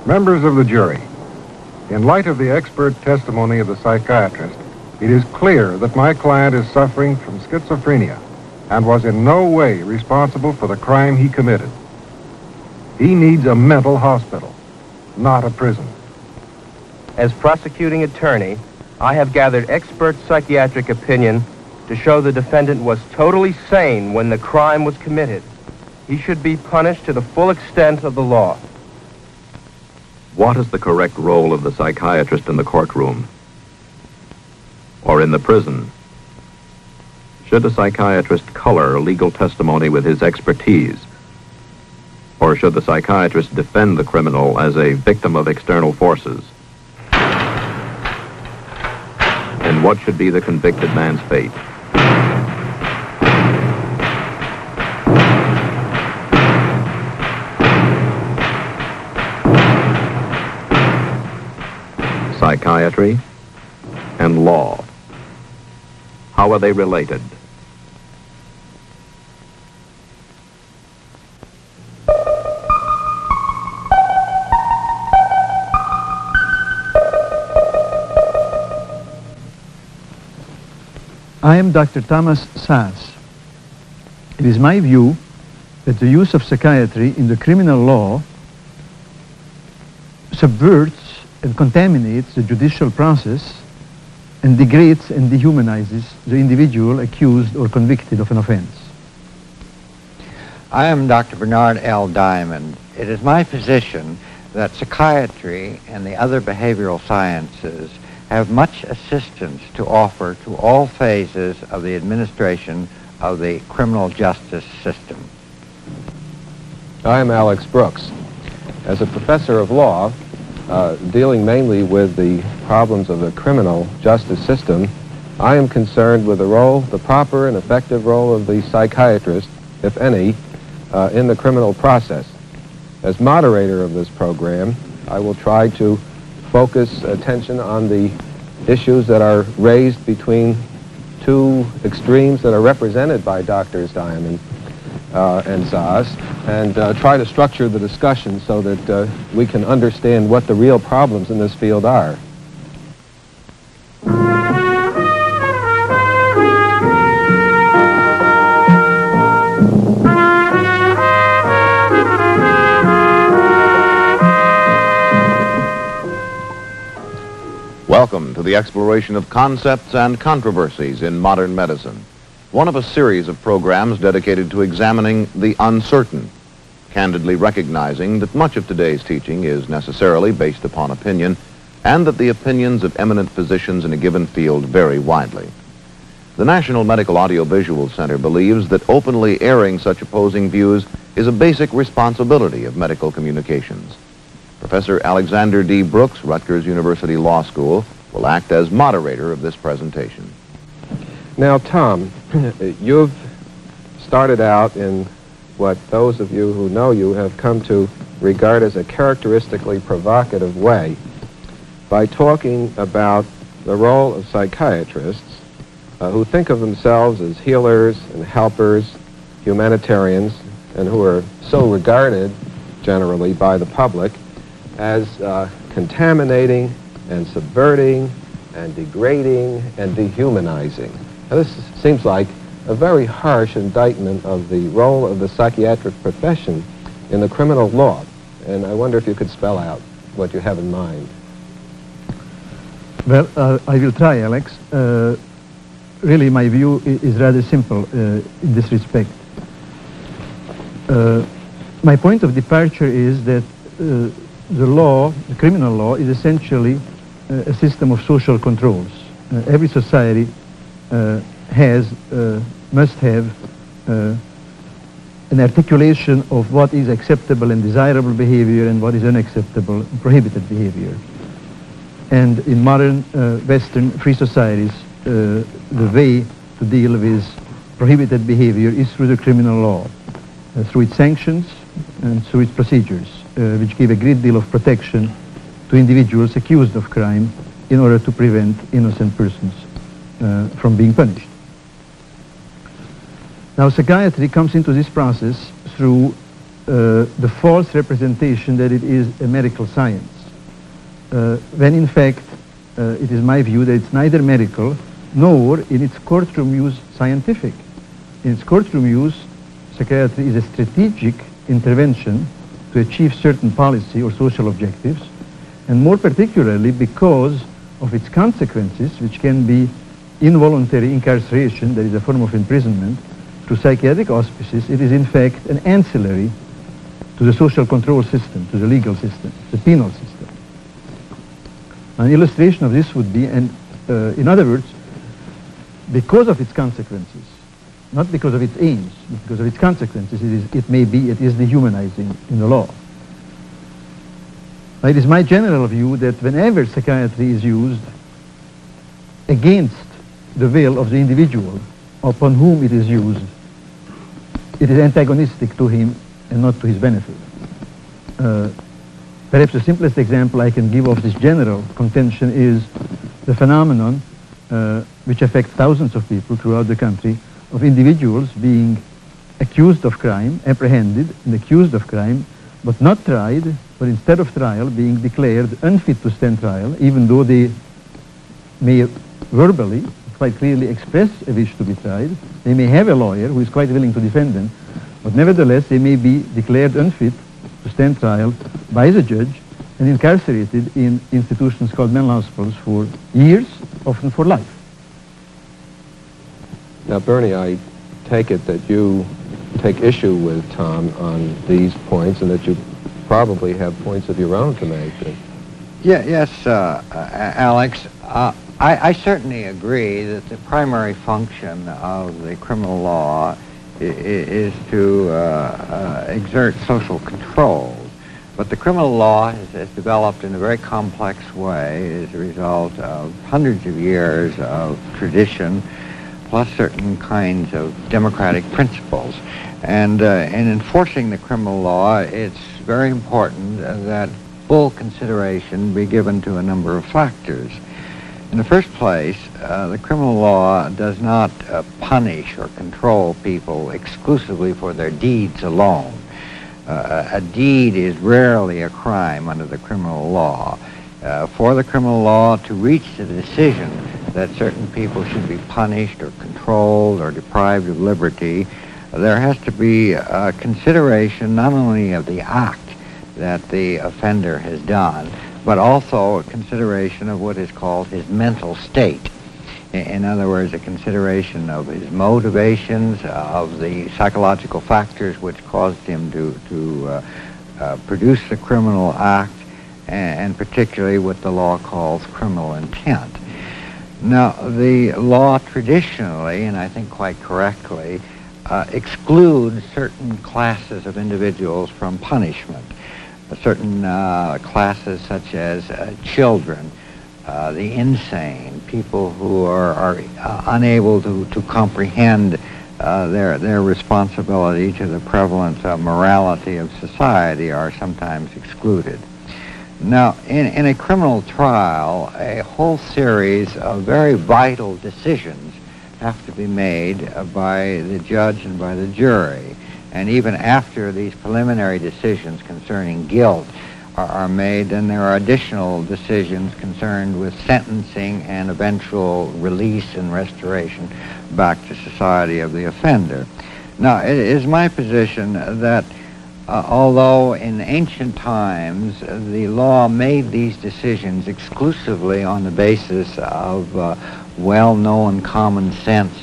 Members of the jury, in light of the expert testimony of the psychiatrist, it is clear that my client is suffering from schizophrenia and was in no way responsible for the crime he committed. He needs a mental hospital, not a prison. As prosecuting attorney, I have gathered expert psychiatric opinion to show the defendant was totally sane when the crime was committed. He should be punished to the full extent of the law. What is the correct role of the psychiatrist in the courtroom? Or in the prison? Should the psychiatrist color legal testimony with his expertise? Or should the psychiatrist defend the criminal as a victim of external forces? And what should be the convicted man's fate? Psychiatry and law. How are they related? I am Dr. Thomas Szasz. It is my view that the use of psychiatry in the criminal law subverts and contaminates the judicial process and degrades and dehumanizes the individual accused or convicted of an offense. I am Dr. Bernard L. Diamond. It is my position that psychiatry and the other behavioral sciences have much assistance to offer to all phases of the administration of the criminal justice system. I am Alex Brooks. As a professor of law, dealing mainly with the problems of the criminal justice system, I am concerned with the proper and effective role of the psychiatrist, if any, in the criminal process. As moderator of this program, I will try to focus attention on the issues that are raised between two extremes that are represented by Drs. Diamond and Szasz, and try to structure the discussion so that we can understand what the real problems in this field are. Welcome to the exploration of concepts and controversies in modern medicine, one of a series of programs dedicated to examining the uncertain, candidly recognizing that much of today's teaching is necessarily based upon opinion, and that the opinions of eminent physicians in a given field vary widely. The National Medical Audiovisual Center believes that openly airing such opposing views is a basic responsibility of medical communications. Professor Alexander D. Brooks, Rutgers University Law School, will act as moderator of this presentation. Now, Tom, you've started out in what those of you who know you have come to regard as a characteristically provocative way by talking about the role of psychiatrists who think of themselves as healers and helpers, humanitarians, and who are so regarded generally by the public as contaminating and subverting and degrading and dehumanizing. Now, this seems like a very harsh indictment of the role of the psychiatric profession in the criminal law, and I wonder if you could spell out what you have in mind. Well, I will try, Alex. Really, my view is rather simple in this respect. My point of departure is that the criminal law, is essentially a system of social controls. Every society must have an articulation of what is acceptable and desirable behavior and what is unacceptable and prohibited behavior. And in modern Western free societies, the way to deal with prohibited behavior is through the criminal law, through its sanctions and through its procedures, which give a great deal of protection to individuals accused of crime in order to prevent innocent persons from being punished. Now, psychiatry comes into this process through the false representation that it is a medical science, when in fact it is my view that it's neither medical nor in its courtroom use scientific. In its courtroom use, psychiatry is a strategic intervention to achieve certain policy or social objectives, and more particularly because of its consequences, which can be involuntary incarceration, that is a form of imprisonment, to psychiatric auspices. It is in fact an ancillary to the social control system, to the legal system, the penal system. An illustration of this would be, and in other words, because of its consequences, not because of its aims, but because of its consequences, it is dehumanizing in the law. It is my general view that whenever psychiatry is used against the will of the individual upon whom it is used, it is antagonistic to him and not to his benefit. Perhaps the simplest example I can give of this general contention is the phenomenon which affects thousands of people throughout the country, of individuals being accused of crime, apprehended and accused of crime, but not tried, but instead of trial being declared unfit to stand trial, even though they may verbally, quite clearly express a wish to be tried. They may have a lawyer who is quite willing to defend them, but nevertheless they may be declared unfit to stand trial by the judge and incarcerated in institutions called mental hospitals for years, often for life. Now, Bernie, I take it that you take issue with Tom on these points and that you probably have points of your own to make. Yes, Alex. I certainly agree that the primary function of the criminal law is to exert social control. But the criminal law has developed in a very complex way as a result of hundreds of years of tradition, plus certain kinds of democratic principles. And in enforcing the criminal law, it's very important that full consideration be given to a number of factors. In the first place, the criminal law does not punish or control people exclusively for their deeds alone. A deed is rarely a crime under the criminal law. For the criminal law to reach the decision that certain people should be punished or controlled or deprived of liberty, there has to be consideration not only of the act that the offender has done, but also a consideration of what is called his mental state. In other words, a consideration of his motivations, of the psychological factors which caused him to produce the criminal act, and particularly what the law calls criminal intent. Now, the law traditionally, and I think quite correctly, excludes certain classes of individuals from punishment. Certain classes such as children, the insane, people who are unable to comprehend their responsibility to the prevalent morality of society are sometimes excluded. Now, in a criminal trial, a whole series of very vital decisions have to be made by the judge and by the jury. And even after these preliminary decisions concerning guilt are made, then there are additional decisions concerned with sentencing and eventual release and restoration back to society of the offender. Now, it is my position that although in ancient times the law made these decisions exclusively on the basis of well-known common sense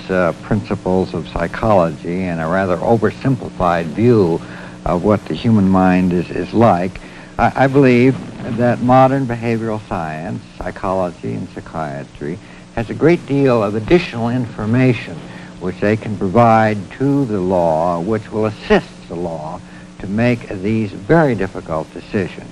principles of psychology and a rather oversimplified view of what the human mind is like, I believe that modern behavioral science, psychology and psychiatry, has a great deal of additional information which they can provide to the law, which will assist the law to make these very difficult decisions.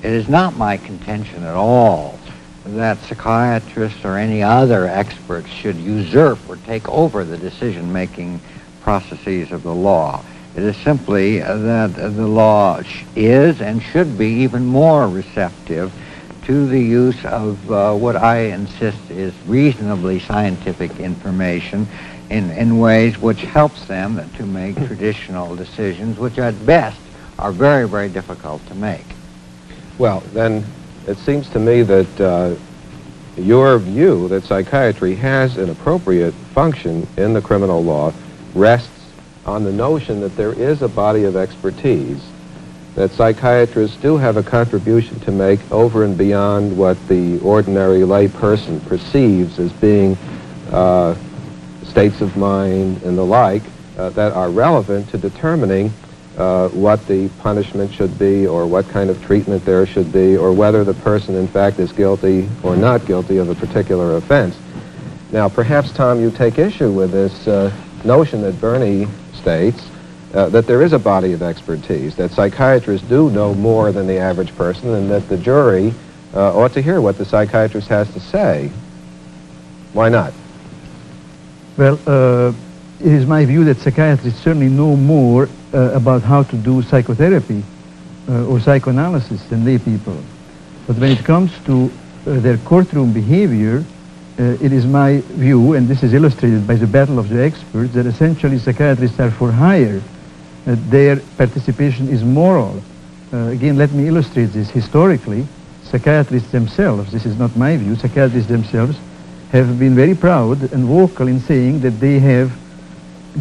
It is not my contention at all that psychiatrists or any other experts should usurp or take over the decision-making processes of the law. It is simply that the law is and should be even more receptive to the use of what I insist is reasonably scientific information in ways which helps them to make traditional decisions, which at best are very, very difficult to make. Well, then it seems to me that your view that psychiatry has an appropriate function in the criminal law rests on the notion that there is a body of expertise, that psychiatrists do have a contribution to make over and beyond what the ordinary lay person perceives as being states of mind and the like that are relevant to determining what the punishment should be, or what kind of treatment there should be, or whether the person in fact is guilty or not guilty of a particular offense. Now, perhaps, Tom, you take issue with this notion that Bernie states, that there is a body of expertise, that psychiatrists do know more than the average person, and that the jury ought to hear what the psychiatrist has to say. Why not? Well, it is my view that psychiatrists certainly know more about how to do psychotherapy or psychoanalysis than lay people. But when it comes to their courtroom behavior, it is my view, and this is illustrated by the battle of the experts, that essentially psychiatrists are for hire. Their participation is moral. Again, let me illustrate this. Historically, psychiatrists themselves, this is not my view, psychiatrists themselves have been very proud and vocal in saying that they have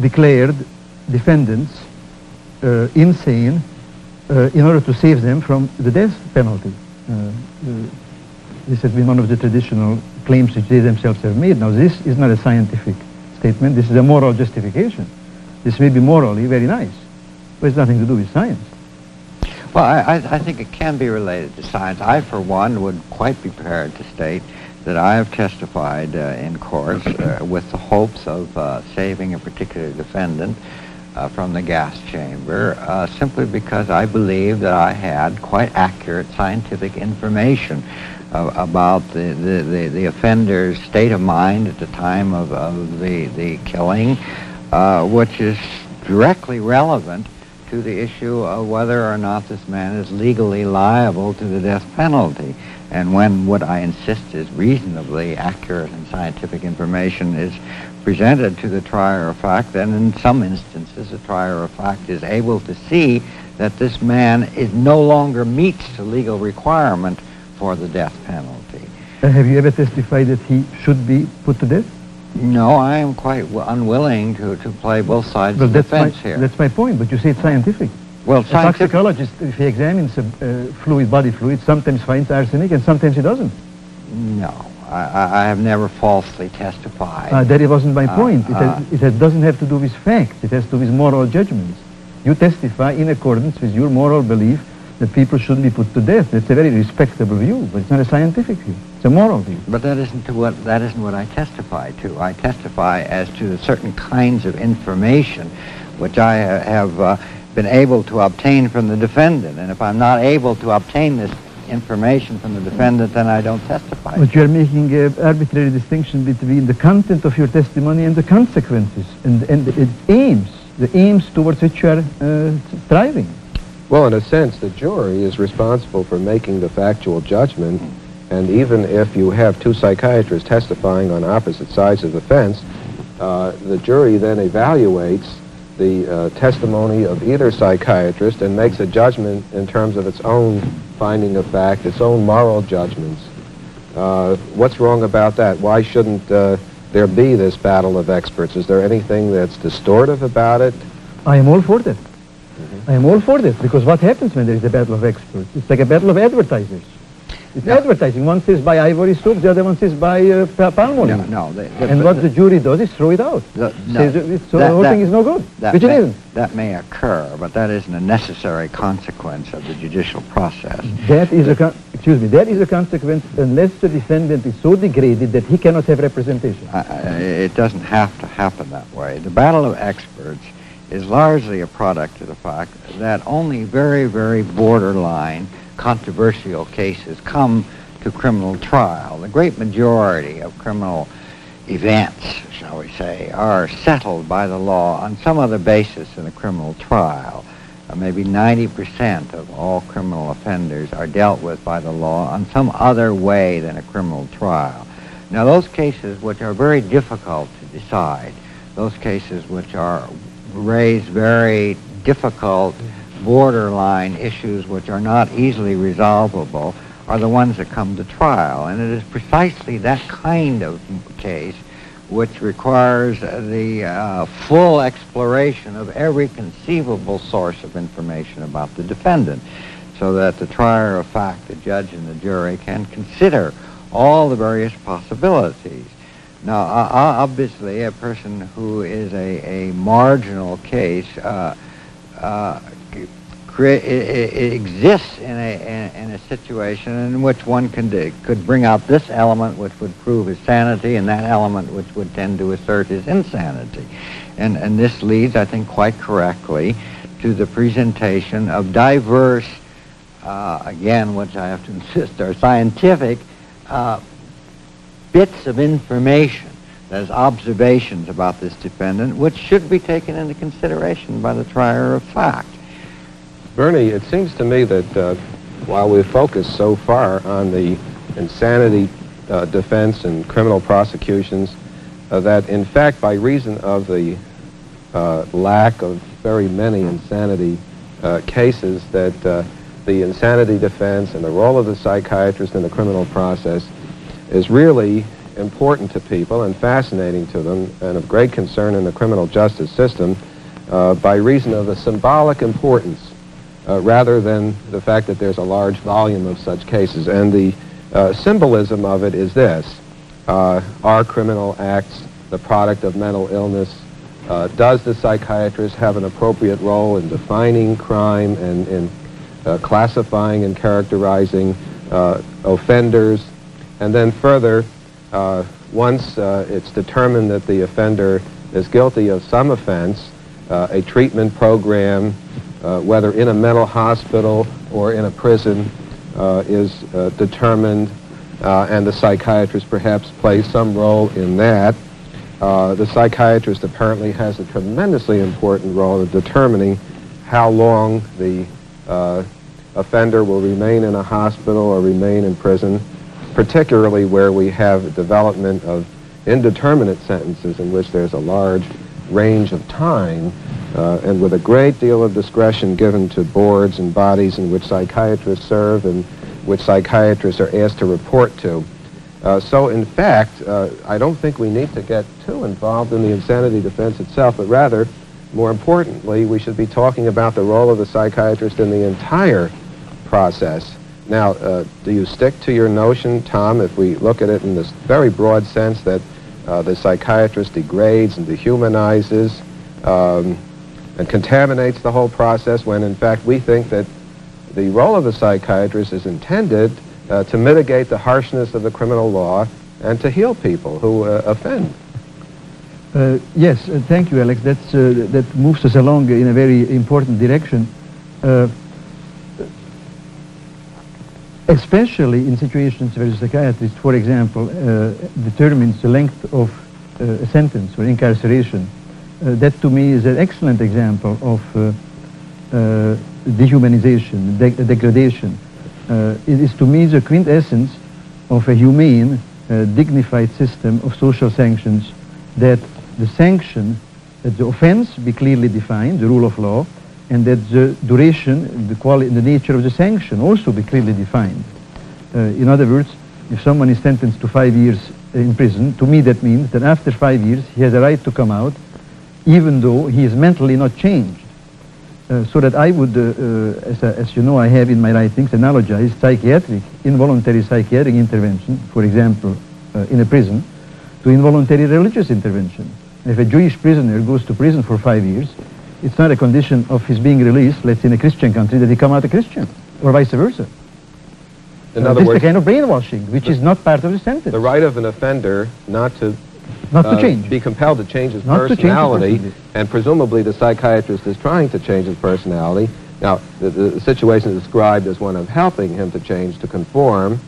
declared defendants insane in order to save them from the death penalty. This has been one of the traditional claims which they themselves have made. Now, this is not a scientific statement. This is a moral justification. This may be morally very nice, but it's nothing to do with science. Well, I think it can be related to science. I, for one, would quite be prepared to state that I have testified in court with the hopes of saving a particular defendant from the gas chamber, simply because I believe that I had quite accurate scientific information about the offender's state of mind at the time of the killing, which is directly relevant to the issue of whether or not this man is legally liable to the death penalty. And when what I insist is reasonably accurate and scientific information is presented to the trier of fact, then in some instances the trier of fact is able to see that this man is no longer meets the legal requirement for the death penalty. Have you ever testified that he should be put to death? No, I am quite unwilling to play both sides of the fence here. That's my point, but you say it's scientific. Well, a toxicologist, if he examines body fluid, sometimes finds arsenic and sometimes he doesn't. No, I have never falsely testified. That wasn't my point. It doesn't have to do with facts. It has to do with moral judgments. You testify in accordance with your moral belief that people shouldn't be put to death. That's a very respectable view, but it's not a scientific view. It's a moral view. But that isn't what I testify to. I testify as to certain kinds of information which I have been able to obtain from the defendant. And if I'm not able to obtain this information from the defendant, then I don't testify. But you are making an arbitrary distinction between the content of your testimony and the consequences and the aims towards which you are striving. Well, in a sense, the jury is responsible for making the factual judgment, and even if you have two psychiatrists testifying on opposite sides of the fence, the jury then evaluates the testimony of either psychiatrist and makes a judgment in terms of its own finding of fact, its own moral judgments. What's wrong about that? Why shouldn't there be this battle of experts? Is there anything that's distortive about it? I am all for that. I am all for that, because what happens when there is a battle of experts? It's like a battle of advertisers. It's advertising. One says buy Ivory soap, the other one says buy Palmolive. And what the jury does is throw it out. The whole thing is no good, which it isn't. That may occur, but that isn't a necessary consequence of the judicial process. That is a consequence unless the defendant is so degraded that he cannot have representation. It doesn't have to happen that way. The battle of experts is largely a product of the fact that only very, very borderline controversial cases come to criminal trial. The great majority of criminal events, shall we say, are settled by the law on some other basis than a criminal trial. Maybe 90% of all criminal offenders are dealt with by the law on some other way than a criminal trial. Now, those cases which are very difficult to decide, those cases which are raise very difficult borderline issues which are not easily resolvable are the ones that come to trial. And it is precisely that kind of case which requires the full exploration of every conceivable source of information about the defendant, so that the trier of fact, the judge, and the jury can consider all the various possibilities. Now, obviously, a person who is a marginal case it exists in a situation in which one could bring out this element which would prove his sanity, and that element which would tend to assert his insanity. And this leads, I think, quite correctly to the presentation of diverse, again, which I have to insist are scientific, bits of information, that is, observations about this defendant, which should be taken into consideration by the trier of fact. Bernie, it seems to me that while we've focused so far on the insanity defense and criminal prosecutions, that in fact, by reason of the lack of very many insanity cases, that the insanity defense and the role of the psychiatrist in the criminal process is really important to people and fascinating to them and of great concern in the criminal justice system by reason of the symbolic importance rather than the fact that there's a large volume of such cases. And the symbolism of it is this: are criminal acts the product of mental illness? Does the psychiatrist have an appropriate role in defining crime and in classifying and characterizing offenders? And then further, once it's determined that the offender is guilty of some offense, a treatment program, whether in a mental hospital or in a prison, is determined, and the psychiatrist perhaps plays some role in that. The psychiatrist apparently has a tremendously important role in determining how long the offender will remain in a hospital or remain in prison, particularly where we have development of indeterminate sentences in which there's a large range of time, and with a great deal of discretion given to boards and bodies in which psychiatrists serve and which psychiatrists are asked to report to. So in fact, I don't think we need to get too involved in the insanity defense itself, but rather, more importantly, we should be talking about the role of the psychiatrist in the entire process. Now, do you stick to your notion, Tom, if we look at it in this very broad sense that the psychiatrist degrades and dehumanizes and contaminates the whole process, when in fact we think that the role of the psychiatrist is intended to mitigate the harshness of the criminal law and to heal people who offend? Yes, thank you, Alex. That moves us along in a very important direction. Especially in situations where the psychiatrist, for example, determines the length of a sentence or incarceration. That to me is an excellent example of dehumanization, degradation. It is to me the quintessence of a humane, dignified system of social sanctions, that the sanction, that the offense be clearly defined, the rule of law, and that the duration, the quality, the nature of the sanction also be clearly defined. In other words, if someone is sentenced to 5 years in prison, to me that means that after 5 years he has a right to come out, even though he is mentally not changed. So that I would, as you know, I have in my writings analogized psychiatric, involuntary psychiatric intervention, for example, in a prison, to involuntary religious intervention. If a Jewish prisoner goes to prison for 5 years, it's not a condition of his being released, let's say in a Christian country, that he come out a Christian, or vice versa. In other words, this is a kind of brainwashing, which is not part of the sentence. The right of an offender not to change. Be compelled to change his Not personality, to change his personality. and presumably the psychiatrist is trying to change his personality. Now, the situation is described as one of helping him to change, to conform,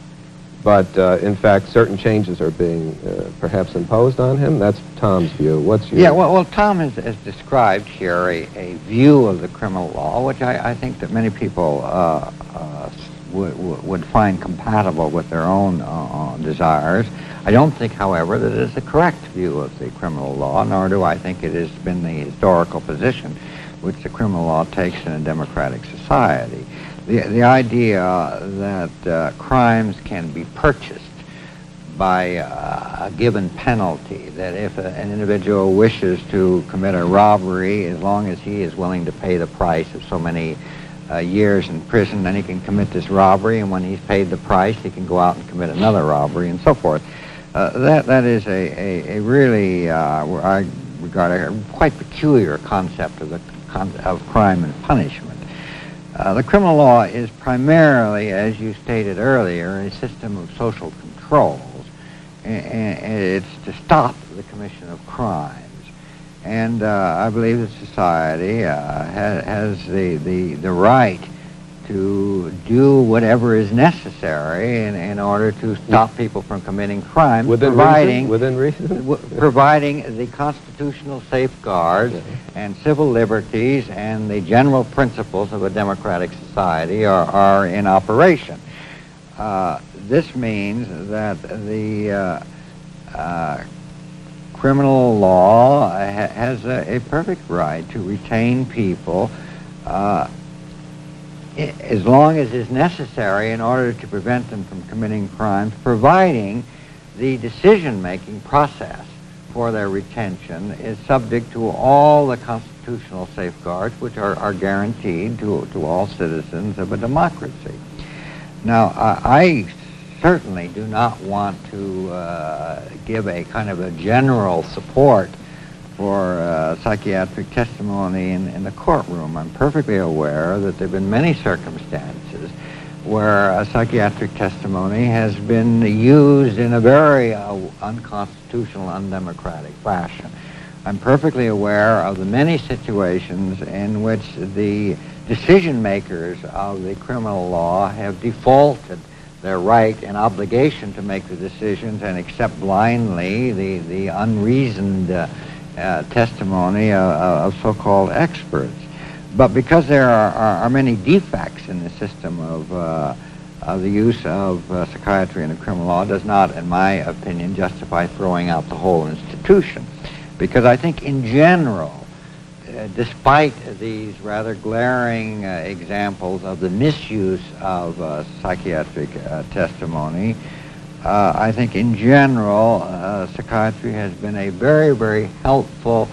but in fact, certain changes are being perhaps imposed on him. That's Tom's view. What's your... Yeah, well, Tom has described here a view of the criminal law, which I think that many people would find compatible with their own desires. I don't think, however, that it is the correct view of the criminal law, nor do I think it has been the historical position which the criminal law takes in a democratic society. The idea that crimes can be purchased by a given penalty, that if an individual wishes to commit a robbery, as long as he is willing to pay the price of so many years in prison, then he can commit this robbery, and when he's paid the price, he can go out and commit another robbery, and so forth. That is a really, I regard a quite peculiar concept of crime and punishment. The criminal law is primarily, as you stated earlier, a system of social controls, and it's to stop the commission of crimes. And I believe that society has the right to do whatever is necessary in order to stop people from committing crime, providing the constitutional safeguards and civil liberties and the general principles of a democratic society are in operation. This means that the criminal law has a perfect right to retain people as long as is necessary in order to prevent them from committing crimes, providing the decision-making process for their retention is subject to all the constitutional safeguards which are guaranteed to all citizens of a democracy. Now, I certainly do not want to give a kind of a general support for psychiatric testimony in the courtroom. I'm perfectly aware that there have been many circumstances where psychiatric testimony has been used in a very unconstitutional, undemocratic fashion. I'm perfectly aware of the many situations in which the decision makers of the criminal law have defaulted their right and obligation to make the decisions and accept blindly the unreasoned testimony of so-called experts. But because there are many defects in the system of the use of psychiatry in the criminal law, does not, in my opinion, justify throwing out the whole institution. Because I think in general, despite these rather glaring examples of the misuse of psychiatric testimony, I think in general, psychiatry has been a very, very helpful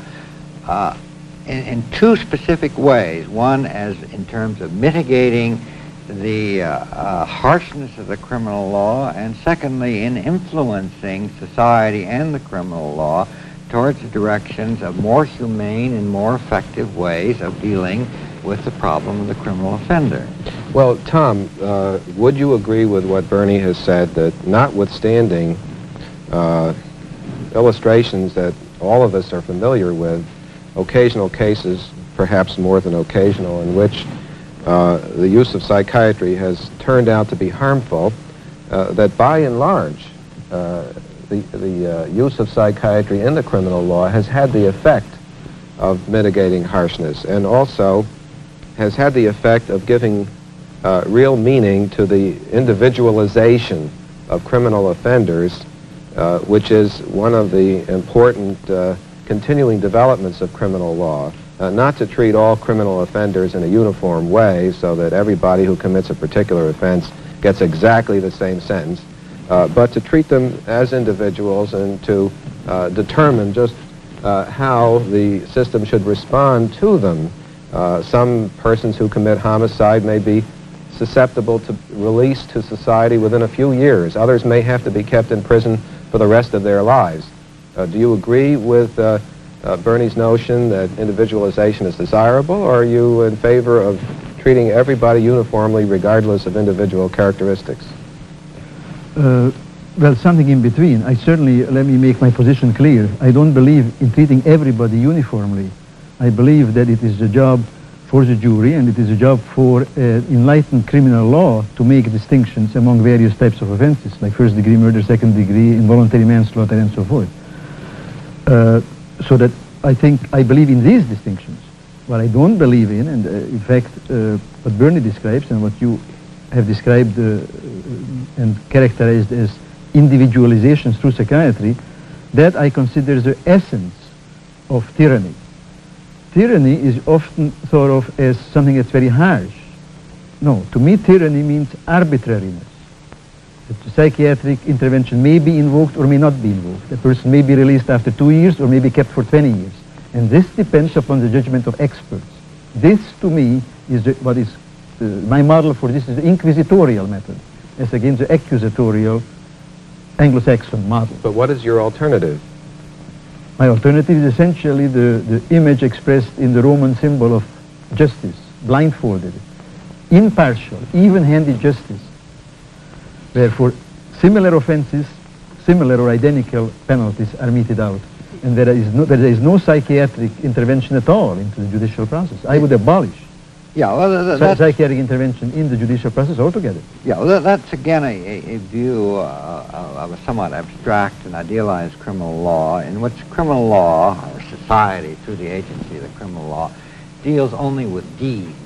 in two specific ways. One, as in terms of mitigating the harshness of the criminal law, and secondly, in influencing society and the criminal law towards the directions of more humane and more effective ways of dealing with the problem of the criminal offender. Well, Tom, would you agree with what Bernie has said, that notwithstanding illustrations that all of us are familiar with, occasional cases, perhaps more than occasional, in which the use of psychiatry has turned out to be harmful, that by and large, the use of psychiatry in the criminal law has had the effect of mitigating harshness, and also has had the effect of giving real meaning to the individualization of criminal offenders, which is one of the important continuing developments of criminal law. Not to treat all criminal offenders in a uniform way so that everybody who commits a particular offense gets exactly the same sentence, but to treat them as individuals and to determine just how the system should respond to them. Some persons who commit homicide may be susceptible to release to society within a few years. Others may have to be kept in prison for the rest of their lives. Do you agree with Bernie's notion that individualization is desirable, or are you in favor of treating everybody uniformly regardless of individual characteristics? Well, something in between. I certainly, let me make my position clear. I don't believe in treating everybody uniformly. I believe that it is a job for the jury, and it is a job for enlightened criminal law to make distinctions among various types of offenses, like first-degree murder, second-degree, involuntary manslaughter, and so forth. So that I believe in these distinctions. What I don't believe in, and in fact, what Bernie describes and what you have described and characterized as individualizations through psychiatry, that I consider the essence of tyranny. tyranny is often thought of as something that's very harsh. No, to me tyranny means arbitrariness. The psychiatric intervention may be invoked or may not be invoked. The person may be released after 2 years or may be kept for 20 years. And this depends upon the judgment of experts. This, to me, is what is my model for this is the inquisitorial method, as against the accusatorial Anglo-Saxon model. But what is your alternative? My alternative is essentially the image expressed in the Roman symbol of justice, blindfolded, impartial, even-handed justice, where for similar offenses, similar or identical penalties are meted out, and there is no psychiatric intervention at all into the judicial process. I would abolish psychiatric intervention in the judicial process altogether. Yeah, well, that's again a view of a somewhat abstract and idealized criminal law, in which criminal law, or society through the agency of the criminal law, deals only with deeds.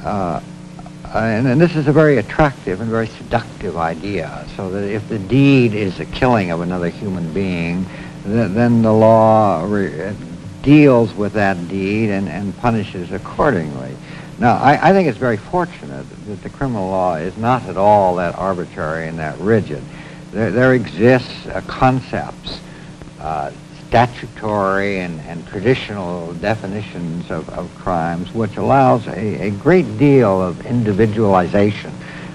And this is a very attractive and very seductive idea, so that if the deed is the killing of another human being, then the law deals with that deed and punishes accordingly. Now, I think it's very fortunate that the criminal law is not at all that arbitrary and that rigid. There exists concepts, statutory and traditional definitions of crimes, which allows a great deal of individualization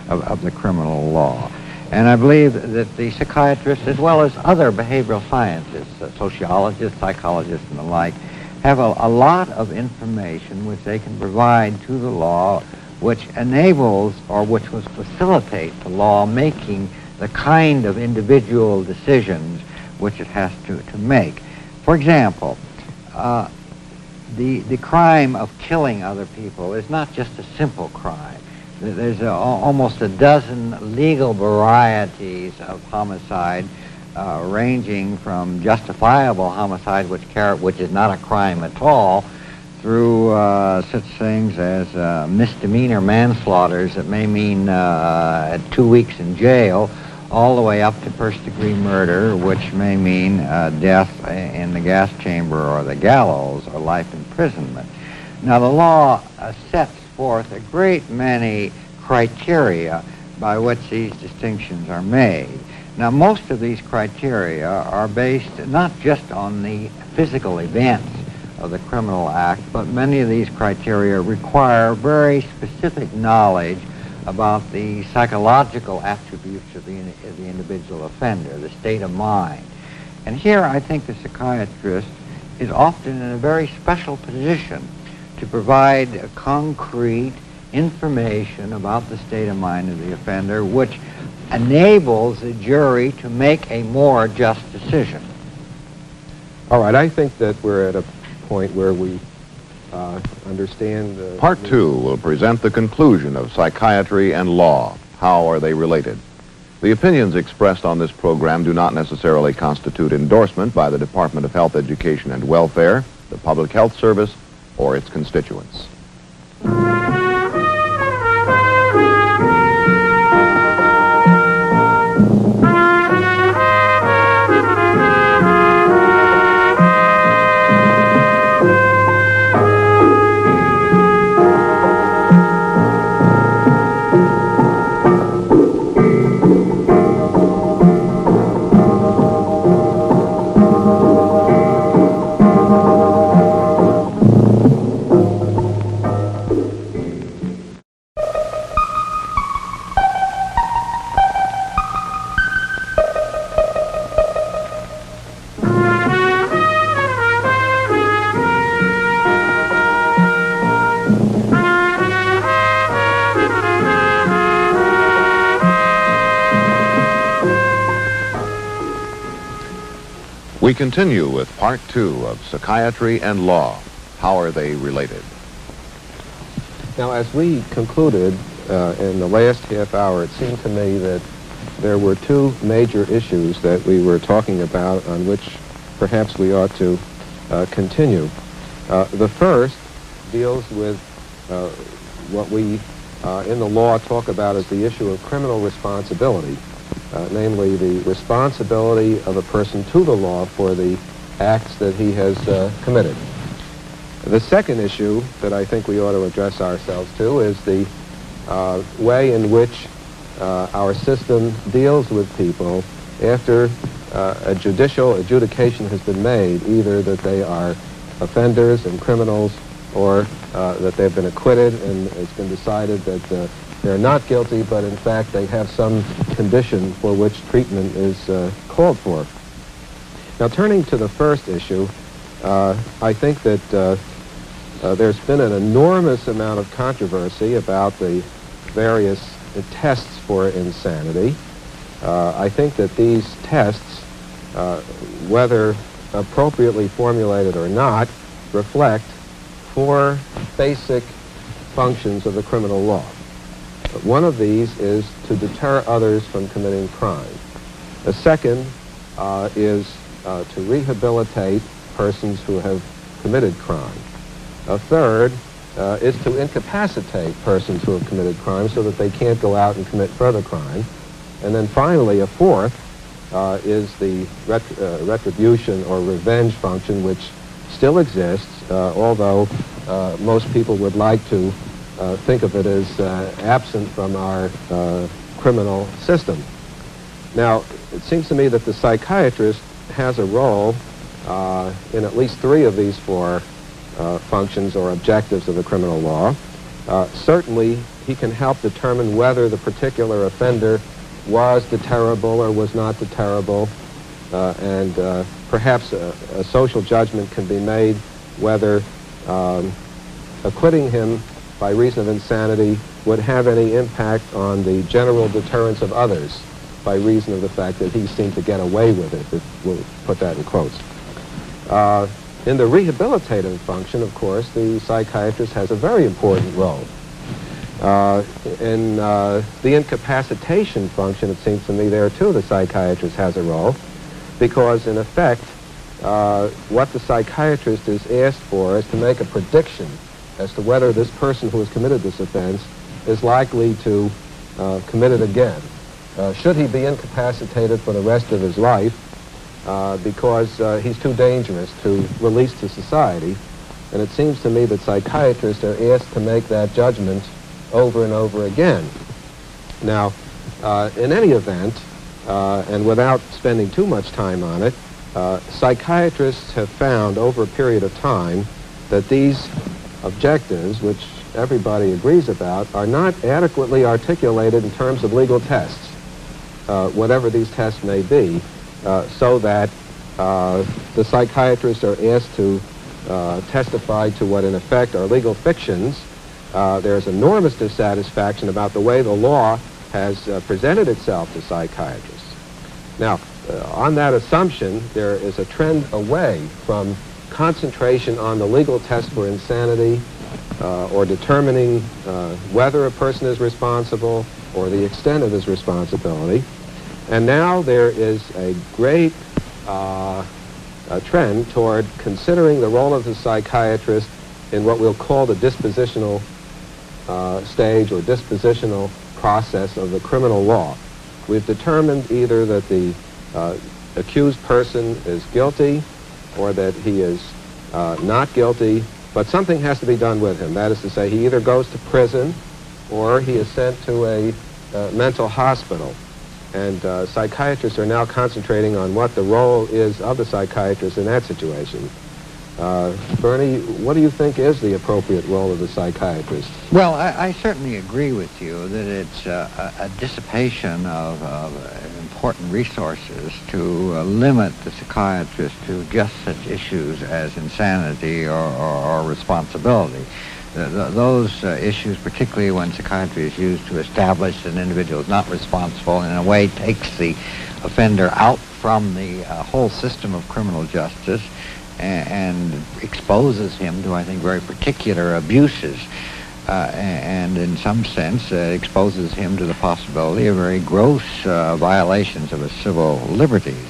of the criminal law. And I believe that the psychiatrists, as well as other behavioral scientists, sociologists, psychologists, and the like, have a lot of information which they can provide to the law, which enables or which will facilitate the law making the kind of individual decisions which it has to make. For example, the crime of killing other people is not just a simple crime. There's almost a dozen legal varieties of homicide, ranging from justifiable homicide, which is not a crime at all, through such things as misdemeanor manslaughters that may mean 2 weeks in jail, all the way up to first-degree murder, which may mean death in the gas chamber or the gallows or life imprisonment. Now, the law sets forth a great many criteria by which these distinctions are made. Now, most of these criteria are based not just on the physical events of the criminal act, but many of these criteria require very specific knowledge about the psychological attributes of the individual offender, the state of mind. And here I think the psychiatrist is often in a very special position to provide concrete information about the state of mind of the offender, which enables the jury to make a more just decision. All right, I think that we're at a point where we understand... Part 2 will present the conclusion of psychiatry and law. How are they related? The opinions expressed on this program do not necessarily constitute endorsement by the Department of Health, Education, and Welfare, the Public Health Service, or its constituents. We continue with Part 2 of Psychiatry and Law. How are they related? Now, as we concluded in the last half hour, it seemed to me that there were two major issues that we were talking about on which perhaps we ought to continue. The first deals with what we in the law talk about as the issue of criminal responsibility. Namely the responsibility of a person to the law for the acts that he has committed. The second issue that I think we ought to address ourselves to is the way in which our system deals with people after a judicial adjudication has been made, either that they are offenders and criminals or that they've been acquitted and it's been decided that they're not guilty, but in fact they have some condition for which treatment is called for. Now, turning to the first issue, I think that there's been an enormous amount of controversy about the various tests for insanity. I think that these tests, whether appropriately formulated or not, reflect four basic functions of the criminal law. One of these is to deter others from committing crime. The second is to rehabilitate persons who have committed crime. A third is to incapacitate persons who have committed crime so that they can't go out and commit further crime. And then finally, a fourth is the retribution or revenge function, which still exists, although most people would like to think of it as absent from our criminal system. Now, it seems to me that the psychiatrist has a role in at least three of these four functions or objectives of the criminal law. Certainly, he can help determine whether the particular offender was deterrable or was not deterrable, and perhaps a social judgment can be made whether acquitting him by reason of insanity would have any impact on the general deterrence of others by reason of the fact that he seemed to get away with it, if we'll put that in quotes. In the rehabilitative function, of course, the psychiatrist has a very important role. In the incapacitation function, it seems to me there too the psychiatrist has a role, because in effect what the psychiatrist is asked for is to make a prediction as to whether this person who has committed this offense is likely to commit it again. Should he be incapacitated for the rest of his life because he's too dangerous to release to society? And it seems to me that psychiatrists are asked to make that judgment over and over again. Now, in any event, and without spending too much time on it, psychiatrists have found over a period of time that these objectives, which everybody agrees about, are not adequately articulated in terms of legal tests, whatever these tests may be, so that the psychiatrists are asked to testify to what in effect are legal fictions. There's enormous dissatisfaction about the way the law has presented itself to psychiatrists. Now, on that assumption, there is a trend away from concentration on the legal test for insanity or determining whether a person is responsible or the extent of his responsibility. And now there is a great trend toward considering the role of the psychiatrist in what we'll call the dispositional stage or dispositional process of the criminal law. We've determined either that the accused person is guilty or that he is not guilty, but something has to be done with him. That is to say, he either goes to prison or he is sent to a mental hospital. And psychiatrists are now concentrating on what the role is of the psychiatrist in that situation. Bernie, what do you think is the appropriate role of the psychiatrist? Well, I certainly agree with you that it's a dissipation of important resources to limit the psychiatrist to just such issues as insanity or responsibility. Those issues, particularly when psychiatry is used to establish an individual is not responsible, in a way takes the offender out from the whole system of criminal justice and exposes him to, I think, very particular abuses. And in some sense exposes him to the possibility of very gross violations of his civil liberties.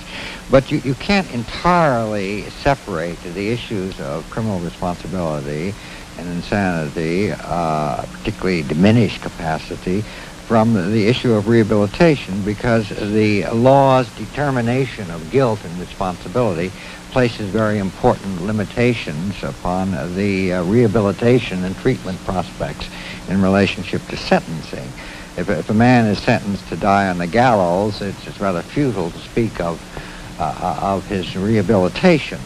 But you can't entirely separate the issues of criminal responsibility and insanity, particularly diminished capacity, from the issue of rehabilitation, because the law's determination of guilt and responsibility places very important limitations upon the rehabilitation and treatment prospects in relationship to sentencing. If a man is sentenced to die on the gallows, it's rather futile to speak of his rehabilitation.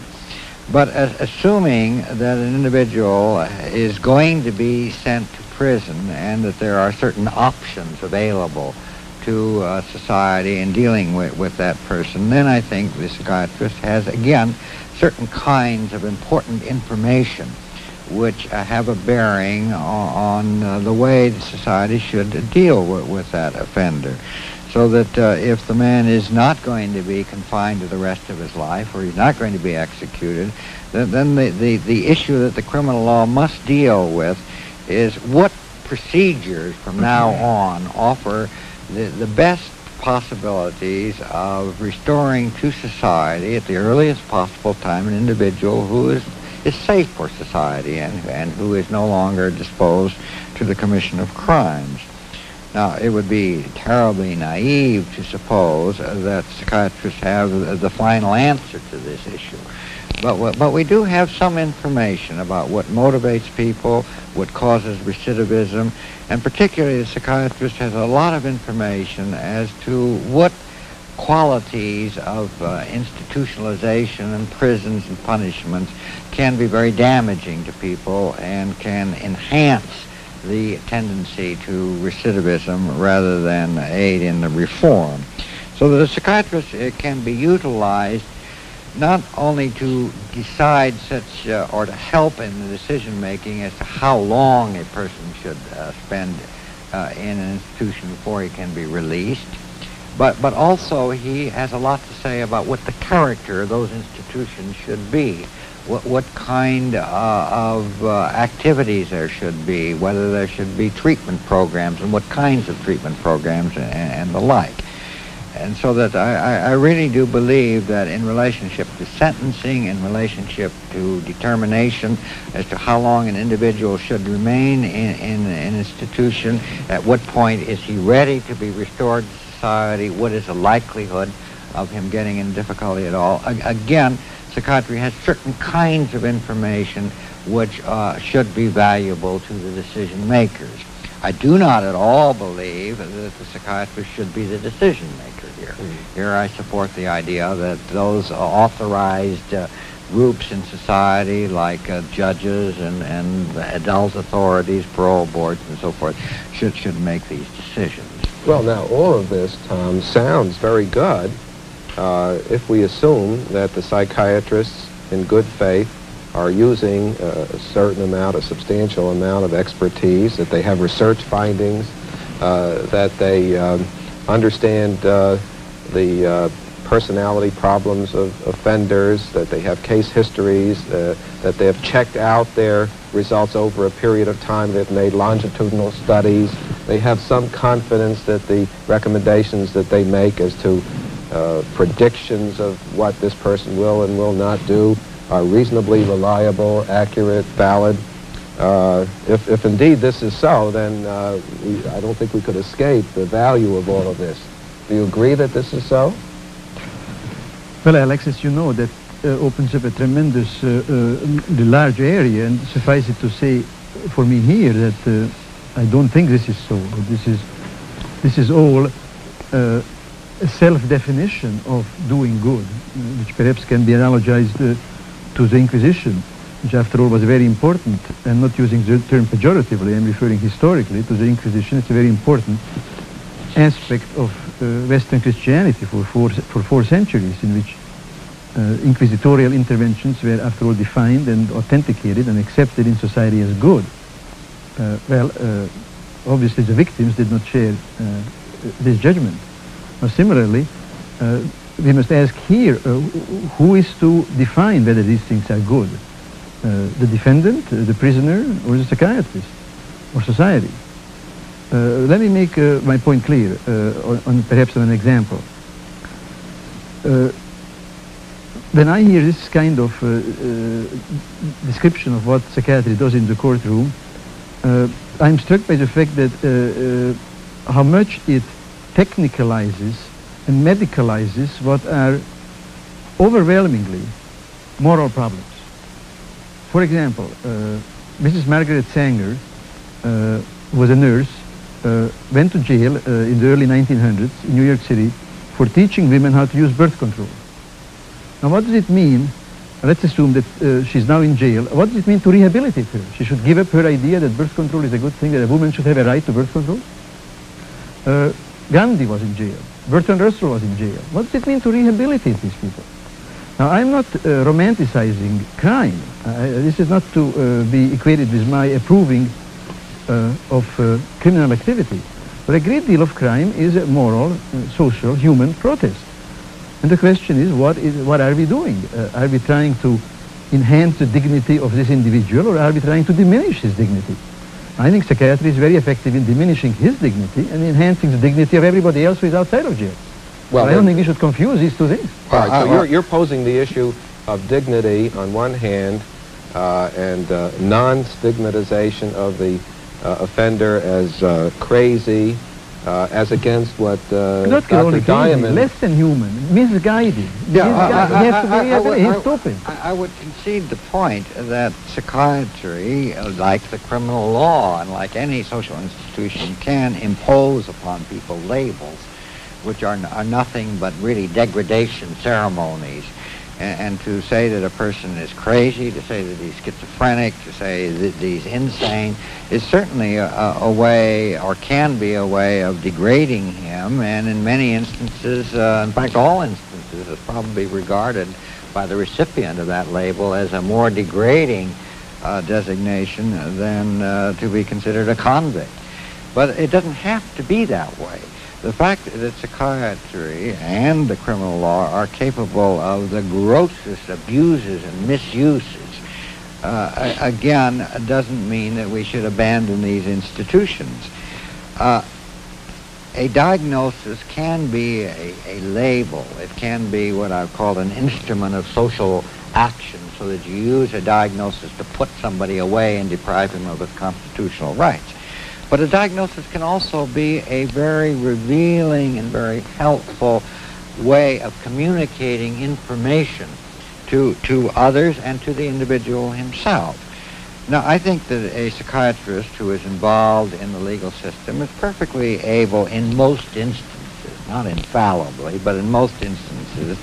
But assuming that an individual is going to be sent to prison and that there are certain options available to society in dealing with that person, then I think the psychiatrist has, again, certain kinds of important information which have a bearing on the way the society should deal with that offender. So that if the man is not going to be confined to the rest of his life, or he's not going to be executed, then the issue that the criminal law must deal with is what procedures from now on offer the best possibilities of restoring to society at the earliest possible time an individual who is safe for society and who is no longer disposed to the commission of crimes. Now, it would be terribly naive to suppose that psychiatrists have the final answer to this issue. But we do have some information about what motivates people, what causes recidivism, and particularly the psychiatrist has a lot of information as to what qualities of institutionalization and prisons and punishments can be very damaging to people and can enhance the tendency to recidivism rather than aid in the reform. So that the psychiatrist can be utilized not only to decide such or to help in the decision making as to how long a person should spend in an institution before he can be released, but also he has a lot to say about what the character of those institutions should be, what kind of activities there should be, whether there should be treatment programs and what kinds of treatment programs and the like. And so that I really do believe that in relationship to sentencing, in relationship to determination as to how long an individual should remain in an institution, at what point is he ready to be restored to society, what is the likelihood of him getting in difficulty at all. Again, psychiatry has certain kinds of information which should be valuable to the decision makers. I do not at all believe that the psychiatrist should be the decision maker here. Here I support the idea that those authorized groups in society like judges and adult authorities, parole boards and so forth should make these decisions. Well, now all of this, Tom, sounds very good if we assume that the psychiatrists in good faith are using a certain amount, a substantial amount of expertise, that they have research findings, that they understand the personality problems of offenders, that they have case histories, that they have checked out their results over a period of time, they've made longitudinal studies, they have some confidence that the recommendations that they make as to predictions of what this person will and will not do are reasonably reliable, accurate, valid. If indeed this is so, then I don't think we could escape the value of all of this. Do you agree that this is so? Well, Alex, as you know, that opens up a tremendous, large area, and suffice it to say for me here that I don't think this is so. This is all a self-definition of doing good, which perhaps can be analogized to the Inquisition, which after all was very important, and not using the term pejoratively, I'm referring historically to the Inquisition. It's a very important aspect of Western Christianity for four centuries, in which inquisitorial interventions were after all defined and authenticated and accepted in society as good. Obviously the victims did not share this judgment. Now, similarly, we must ask here, who is to define whether these things are good? The defendant, the prisoner, or the psychiatrist, or society? Let me make my point clear, perhaps on an example. When I hear this kind of description of what psychiatry does in the courtroom, I'm struck by the fact that how much it technicalizes and medicalizes what are overwhelmingly moral problems. For example, Mrs. Margaret Sanger was a nurse, went to jail in the early 1900s in New York City for teaching women how to use birth control. Now what does it mean? Let's assume that she's now in jail. What does it mean to rehabilitate her? She should give up her idea that birth control is a good thing, that a woman should have a right to birth control? Gandhi was in jail. Bertrand Russell was in jail. What does it mean to rehabilitate these people? Now, I'm not romanticizing crime. This is not to be equated with my approving of criminal activity. But a great deal of crime is a moral, social, human protest. And the question is, what are we doing? Are we trying to enhance the dignity of this individual, or are we trying to diminish his dignity? I think psychiatry is very effective in diminishing his dignity and enhancing the dignity of everybody else who is outside of jail. Well, I don't think we should confuse these two things. All right, so you're posing the issue of dignity on one hand and non-stigmatization of the offender as crazy, as against what Dr. Diamond... Less than human, misguided. He's stupid. I would concede the point that psychiatry, like the criminal law and like any social institution, can impose upon people labels which are nothing but really degradation ceremonies. And to say that a person is crazy, to say that he's schizophrenic, to say that he's insane, is certainly a way, or can be a way, of degrading him, and in many instances, in fact all instances, is probably regarded by the recipient of that label as a more degrading designation than to be considered a convict. But it doesn't have to be that way. The fact that psychiatry and the criminal law are capable of the grossest abuses and misuses, again, doesn't mean that we should abandon these institutions. A diagnosis can be a label. It can be what I've called an instrument of social action, so that you use a diagnosis to put somebody away and deprive him of his constitutional rights. But a diagnosis can also be a very revealing and very helpful way of communicating information to others and to the individual himself. Now, I think that a psychiatrist who is involved in the legal system is perfectly able, in most instances, not infallibly, but in most instances,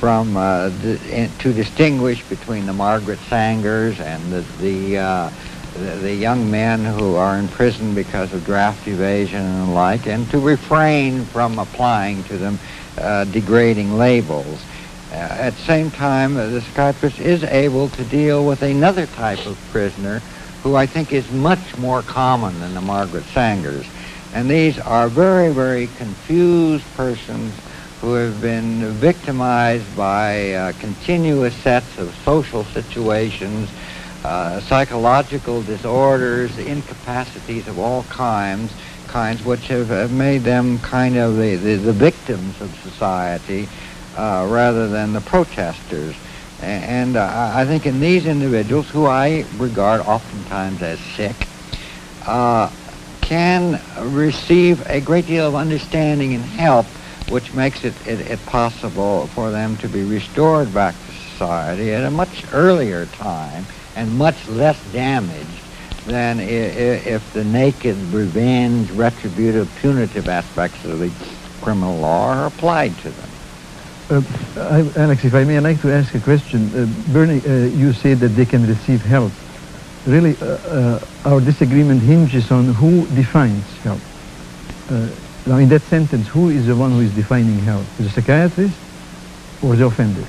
to distinguish between the Margaret Sangers and the young men who are in prison because of draft evasion and the like, and to refrain from applying to them degrading labels. At the same time, the psychiatrist is able to deal with another type of prisoner who I think is much more common than the Margaret Sangers. And these are very, very confused persons who have been victimized by continuous sets of social situations, psychological disorders, incapacities of all kinds which have made them kind of the victims of society rather than the protesters. And I think in these individuals, who I regard oftentimes as sick, can receive a great deal of understanding and help, which makes it possible for them to be restored back to society at a much earlier time and much less damaged than if the naked, revenge, retributive, punitive aspects of the criminal law are applied to them. Alex, if I may, I'd like to ask a question. Bernie, you said that they can receive help. Really, our disagreement hinges on who defines help. Now, in that sentence, who is the one who is defining help? The psychiatrist or the offender?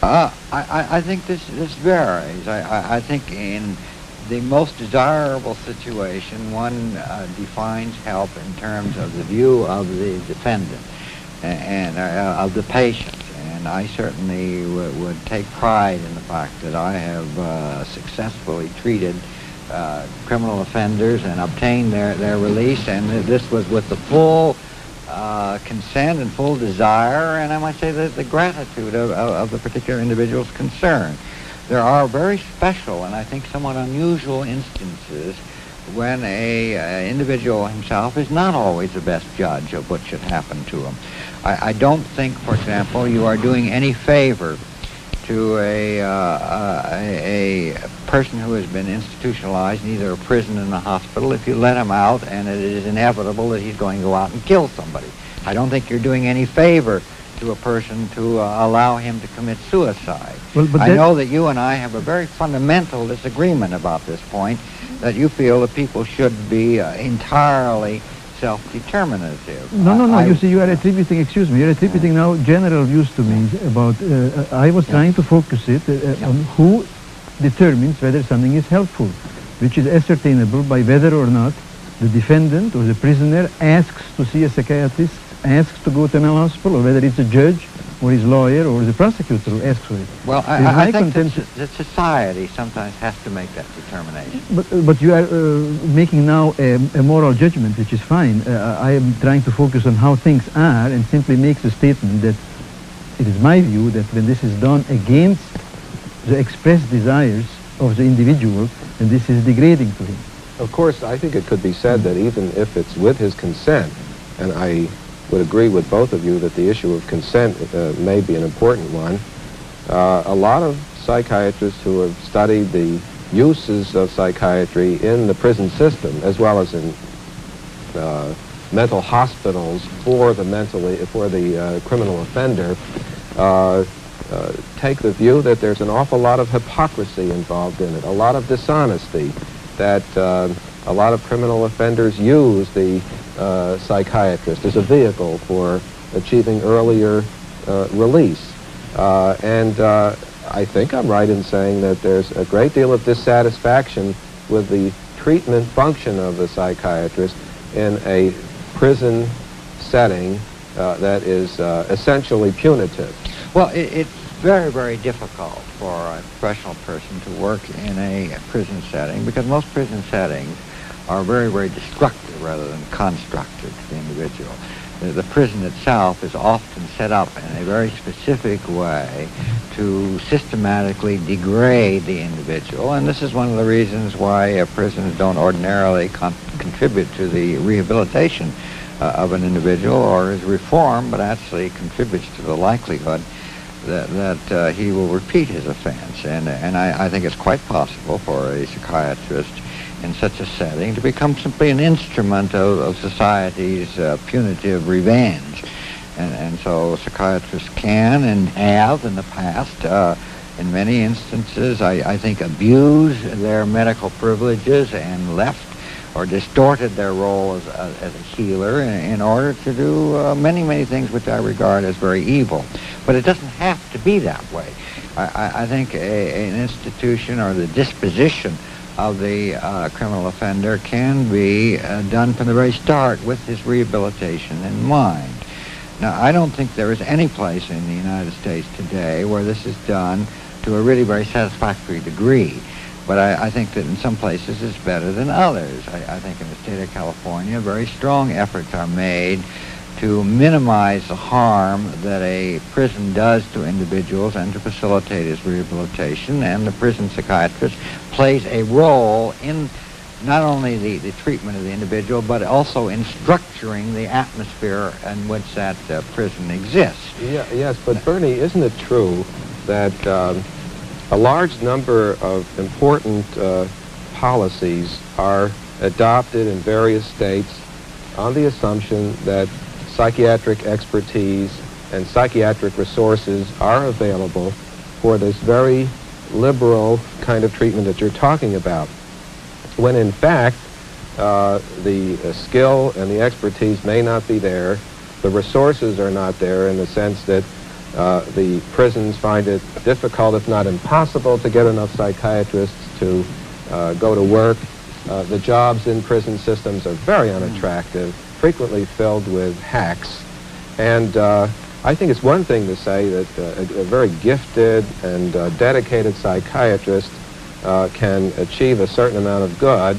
I think this varies. I think in the most desirable situation, one defines help in terms of the view of the defendant and of the patient. And I certainly would take pride in the fact that I have successfully treated criminal offenders and obtained their release, and this was with the full consent and full desire, and I might say that the gratitude of the particular individuals concerned. There are very special and I think somewhat unusual instances when a individual himself is not always the best judge of what should happen to him. I don't think, for example, you are doing any favor to a person who has been institutionalized in either a prison or a hospital if you let him out and it is inevitable that he's going to go out and kill somebody. I don't think you're doing any favor to a person to allow him to commit suicide. Well, but I know that you and I have a very fundamental disagreement about this point, that you feel that people should be entirely self-determinative. No, you see, you are attributing, excuse me, you're attributing now general views to me about, I was trying to focus it on who determines whether something is helpful, which is ascertainable by whether or not the defendant or the prisoner asks to see a psychiatrist, asks to go to an hospital, or whether it's a judge or his lawyer or the prosecutor who asks for it. Well, I think that society sometimes has to make that determination. But you are making now a moral judgment, which is fine. I am trying to focus on how things are and simply makes a statement that it is my view that when this is done against the expressed desires of the individual, and this is degrading to him. Of course, I think it could be said that even if it's with his consent, and I would agree with both of you that the issue of consent may be an important one. A lot of psychiatrists who have studied the uses of psychiatry in the prison system, as well as in mental hospitals for the criminal offender, take the view that there's an awful lot of hypocrisy involved in it, a lot of dishonesty, that a lot of criminal offenders use the psychiatrist as a vehicle for achieving earlier release. And I think I'm right in saying that there's a great deal of dissatisfaction with the treatment function of the psychiatrist in a prison setting that is essentially punitive. Well, it's very, very difficult for a professional person to work in a prison setting because most prison settings are very, very destructive rather than constructive to the individual. The prison itself is often set up in a very specific way to systematically degrade the individual, and this is one of the reasons why prisons don't ordinarily contribute to the rehabilitation of an individual or his reform, but actually contributes to the likelihood that he will repeat his offense. And I think it's quite possible for a psychiatrist in such a setting to become simply an instrument of society's punitive revenge. And so psychiatrists can and have in the past, in many instances, I think, abused their medical privileges and left or distorted their role as a healer in order to do many, many things which I regard as very evil. But it doesn't have to be that way. I think an institution or the disposition of the criminal offender can be done from the very start with his rehabilitation in mind. Now, I don't think there is any place in the United States today where this is done to a really very satisfactory degree. But I think that in some places it's better than others. I think in the state of California, very strong efforts are made to minimize the harm that a prison does to individuals and to facilitate his rehabilitation. And the prison psychiatrist plays a role in not only the treatment of the individual, but also in structuring the atmosphere in which that prison exists. Yes, but Bernie, isn't it true that a large number of important policies are adopted in various states on the assumption that psychiatric expertise and psychiatric resources are available for this very liberal kind of treatment that you're talking about, when in fact the skill and the expertise may not be there, the resources are not there in the sense that the prisons find it difficult, if not impossible, to get enough psychiatrists to go to work. The jobs in prison systems are very unattractive, frequently filled with hacks. And I think it's one thing to say that a very gifted and dedicated psychiatrist can achieve a certain amount of good,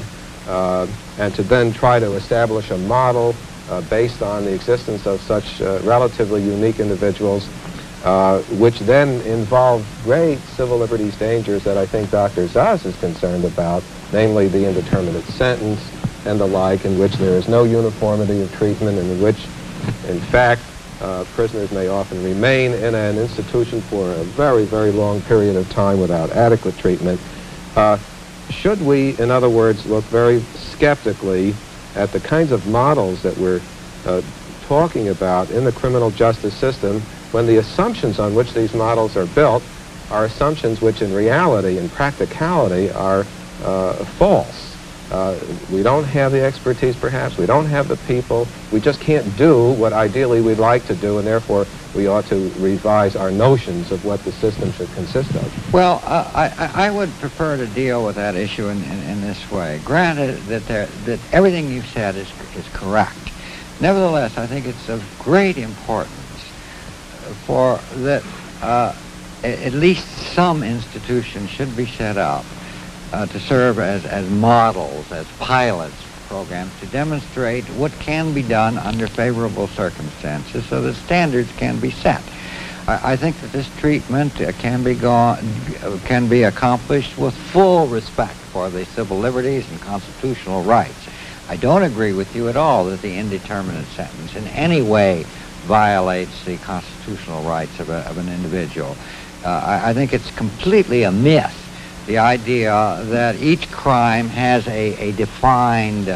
and to then try to establish a model based on the existence of such relatively unique individuals which then involve great civil liberties dangers that I think Dr. Szasz is concerned about, namely the indeterminate sentence and the like, in which there is no uniformity of treatment and in which, in fact, prisoners may often remain in an institution for a very, very long period of time without adequate treatment. Should we, in other words, look very skeptically at the kinds of models that we're talking about in the criminal justice system when the assumptions on which these models are built are assumptions which in reality and practicality are false? We don't have the expertise, perhaps. We don't have the people. We just can't do what ideally we'd like to do, and therefore we ought to revise our notions of what the system should consist of. Well, I would prefer to deal with that issue in this way. Granted that everything you've said is correct. Nevertheless, I think it's of great importance for that at least some institutions should be set up to serve as models, as pilots programs to demonstrate what can be done under favorable circumstances so that standards can be set. I think that this treatment can be accomplished with full respect for the civil liberties and constitutional rights. I don't agree with you at all that the indeterminate sentence in any way violates the constitutional rights of an individual. I think it's completely a myth, the idea that each crime has a defined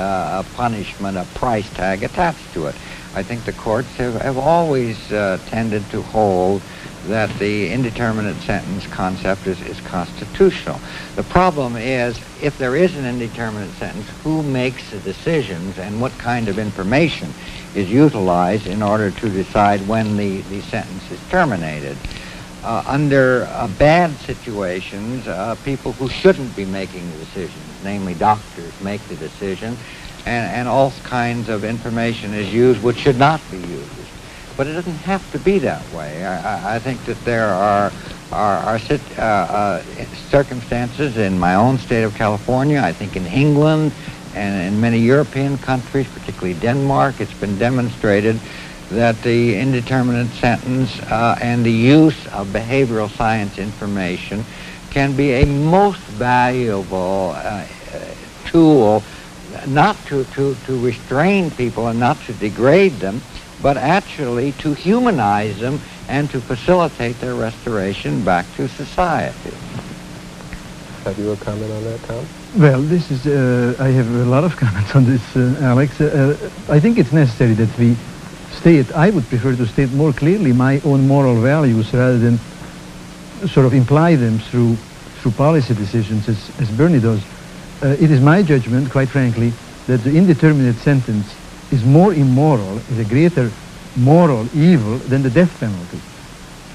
punishment, a price tag attached to it. I think the courts have always tended to hold that the indeterminate sentence concept is constitutional. The problem is, if there is an indeterminate sentence, who makes the decisions and what kind of information is utilized in order to decide when the sentence is terminated? Under bad situations, people who shouldn't be making the decisions, namely doctors, make the decision, and all kinds of information is used which should not be used. But it doesn't have to be that way. I think that there are circumstances in my own state of California, I think in England, and in many European countries, particularly Denmark, it's been demonstrated that the indeterminate sentence and the use of behavioral science information can be a most valuable tool, not to restrain people and not to degrade them, but actually to humanize them and to facilitate their restoration back to society. Have you a comment on that, Tom? Well, this is, I have a lot of comments on this, Alex. I think it's necessary that we state, I would prefer to state more clearly my own moral values rather than sort of imply them through policy decisions as Bernie does. It is my judgment, quite frankly, that the indeterminate sentence is more immoral, is a greater moral evil than the death penalty.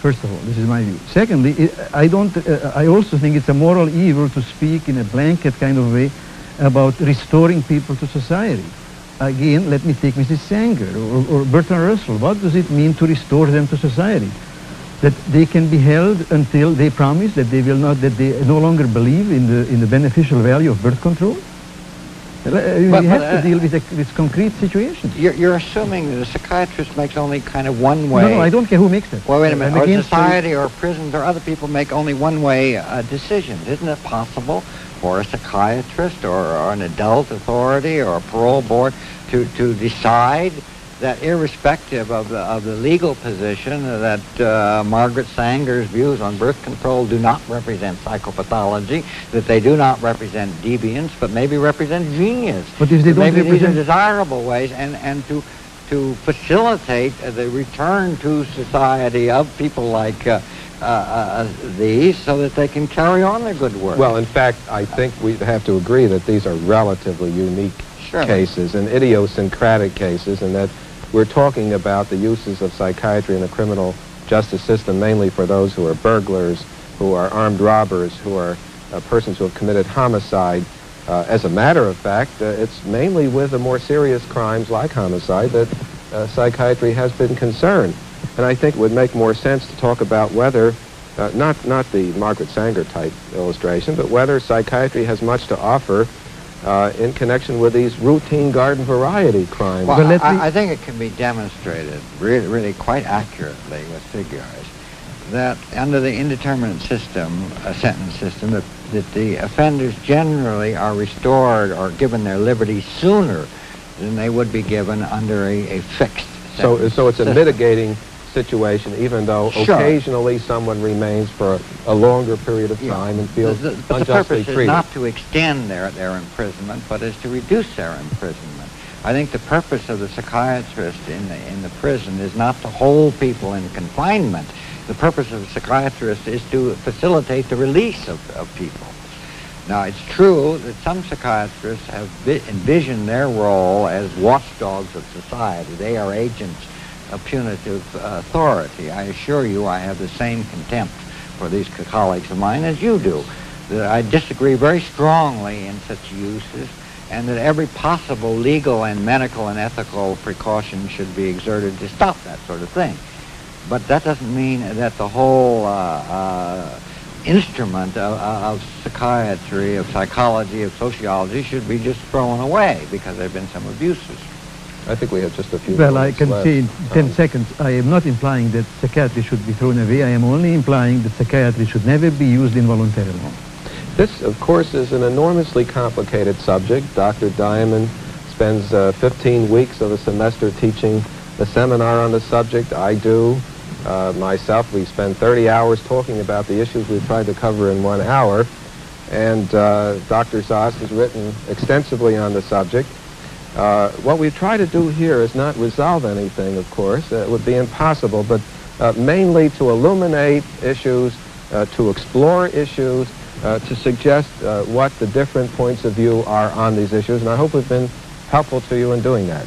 First of all, this is my view. Secondly, I also think it's a moral evil to speak in a blanket kind of way about restoring people to society. Again, let me take Mrs. Sanger or Bertrand Russell. What does it mean to restore them to society? That they can be held until they promise that they will not, that they no longer believe in the beneficial value of birth control? We have to deal with concrete situations. You're assuming that a psychiatrist makes only kind of one way. No, I don't care who makes it. Well, wait a minute. Or society or prisons or other people make only one-way decisions. Isn't it possible for a psychiatrist or an adult authority or a parole board to decide that irrespective of the legal position that Margaret Sanger's views on birth control do not represent psychopathology, that they do not represent deviance, but maybe represent genius. But if they don't maybe represent... these are desirable ways, and to facilitate the return to society of people like these so that they can carry on their good work. Well, in fact, I think we have to agree that these are relatively unique cases and idiosyncratic cases, and that we're talking about the uses of psychiatry in the criminal justice system mainly for those who are burglars, who are armed robbers, who are persons who have committed homicide. As a matter of fact, it's mainly with the more serious crimes like homicide that psychiatry has been concerned. And I think it would make more sense to talk about whether, not the Margaret Sanger type illustration, but whether psychiatry has much to offer in connection with these routine garden variety crimes. Well, I think it can be demonstrated really quite accurately with figures that under the indeterminate system, sentence system, that the offenders generally are restored or given their liberty sooner than they would be given under a fixed sentence. So it's a mitigating situation, even though Sure. occasionally someone remains for a longer period of time and feels But the unjustly purpose treated. is not to extend their imprisonment, but is to reduce their imprisonment. I think the purpose of the psychiatrist in the prison is not to hold people in confinement. The purpose of the psychiatrist is to facilitate the release of people. Now, it's true that some psychiatrists have envisioned their role as watchdogs of society. They are agents of punitive authority. I assure you I have the same contempt for these colleagues of mine as you do. That I disagree very strongly in such uses, and that every possible legal and medical and ethical precaution should be exerted to stop that sort of thing. But that doesn't mean that the whole instrument of psychiatry, of psychology, of sociology should be just thrown away because there have been some abuses. I think we have just a few Well, I minutes can left. say in 10 seconds, I am not implying that psychiatry should be thrown away. I am only implying that psychiatry should never be used involuntarily. This, of course, is an enormously complicated subject. Dr. Diamond spends 15 weeks of a semester teaching a seminar on the subject. I do. Myself, we spend 30 hours talking about the issues we've tried to cover in 1 hour. And Dr. Szasz has written extensively on the subject. What we try to do here is not resolve anything, of course. It would be impossible, but mainly to illuminate issues, to explore issues, to suggest what the different points of view are on these issues, and I hope we've been helpful to you in doing that.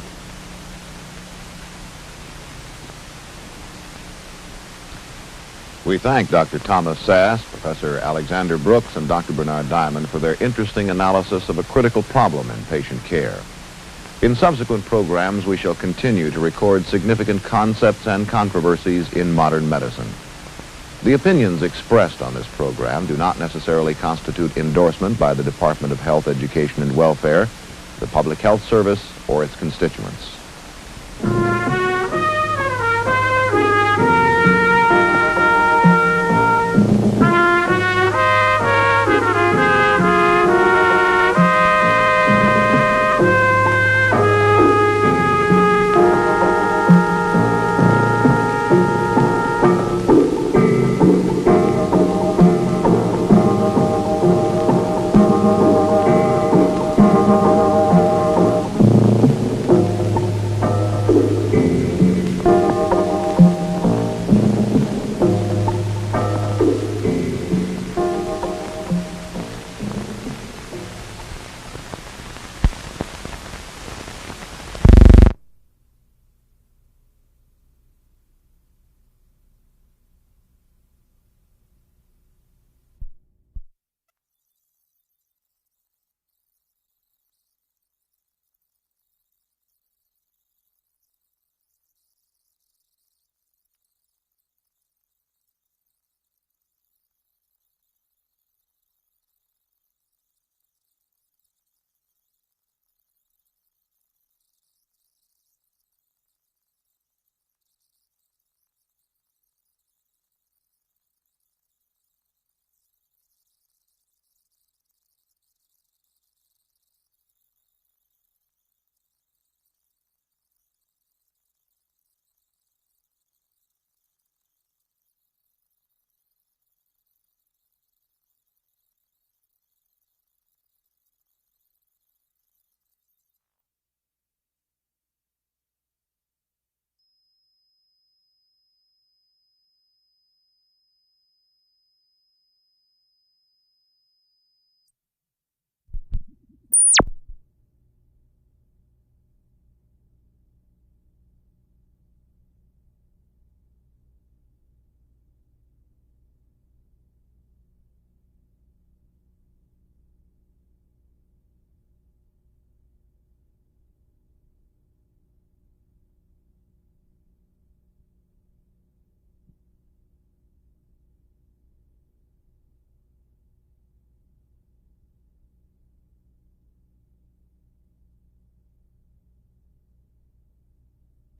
We thank Dr. Thomas Szasz, Professor Alexander Brooks, and Dr. Bernard Diamond for their interesting analysis of a critical problem in patient care. In subsequent programs, we shall continue to record significant concepts and controversies in modern medicine. The opinions expressed on this program do not necessarily constitute endorsement by the Department of Health, Education, and Welfare, the Public Health Service, or its constituents.